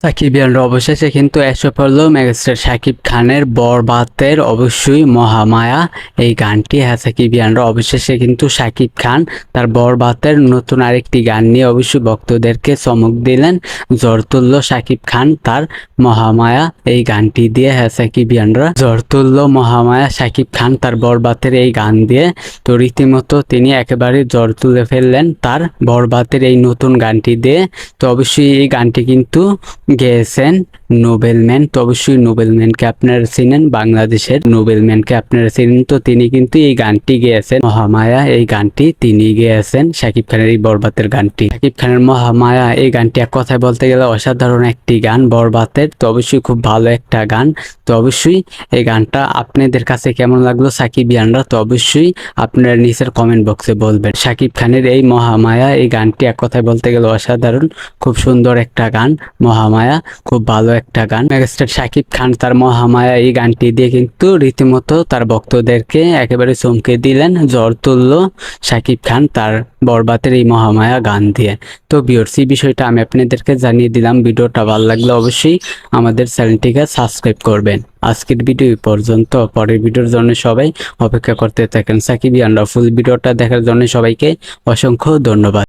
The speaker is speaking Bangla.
সাকিবিয়ানরা অবশেষে কিন্তু এসে পড়ল মেগাস্টার শাকিব খানের বরবাতের অবশ্যই মহামায়া এই গানটি। হ্যাঁ, সাকিবিয়ানরা অবশেষে কিন্তু শাকিব খান তার বরবাতের নতুন আরেকটি গান নিয়ে অবশ্যই ভক্তদেরকে চমক দিলেন। জ্বর তুলল শাকিব খান তার মহামায়া এই গানটি দিয়ে। হ্যাঁ, সাকিবিয়ানরা জ্বর তুলল মহামায়া শাকিব খান তার বরবাতের এই গান দিয়ে। তো রীতিমতো তিনি একেবারে জ্বর তুলে ফেললেন তার বরবাতের এই নতুন গানটি দিয়ে। তো অবশ্যই এই গানটি কিন্তু গেয়েছেন নোবেলম্যান। তো অবশ্যই নোবেলম্যানকে আপনারা চিনেন, বাংলাদেশের নোবেলম্যানকে আপনারা চিনেন। তো তিনি কিন্তু এই গানটি গেয়েছেন মহামায়া, এই গানটি তিনি গেয়েছেন শাকিব খানের এই বরবাতের গানটি। শাকিব খানের মহামায়া এই গানটি এক কথায় বলতে গেলে অসাধারণ একটি গান বরবাতের। তো অবশ্যই খুব ভালো একটা গান। তো অবশ্যই এই গানটা আপনাদের কাছে কেমন লাগলো সাকিবিয়ানরা, তো অবশ্যই আপনারা নিচের কমেন্ট বক্সে বলবেন। শাকিব খানের এই মহামায়া এই গানটি এক কথায় বলতে গেলে অসাধারণ, খুব সুন্দর একটা গান মহামায়া, খুব ভালো একটা গান। মেগাস্টার শাকিব খান তার মহামায়া এই গানটি দিয়ে কিন্তু রীতিমতো তার ভক্তদেরকে একেবারে চমকে দিলেন। জ্বর তুলল শাকিব খান তার বরবাতের এই মহামায়া গান দিয়ে। তো ভিউয়ার্স, এই বিষয়টা আমি আপনাদেরকে জানিয়ে দিলাম। ভিডিওটা ভালো লাগলে অবশ্যই আমাদের চ্যানেলটিকে সাবস্ক্রাইব করবেন। আজকের ভিডিও পর্যন্ত, পরের ভিডিওর জন্য সবাই অপেক্ষা করতে থাকেন। সাকিবিয়ানরা ফুল ভিডিওটা দেখার জন্য সবাইকে অসংখ্য ধন্যবাদ।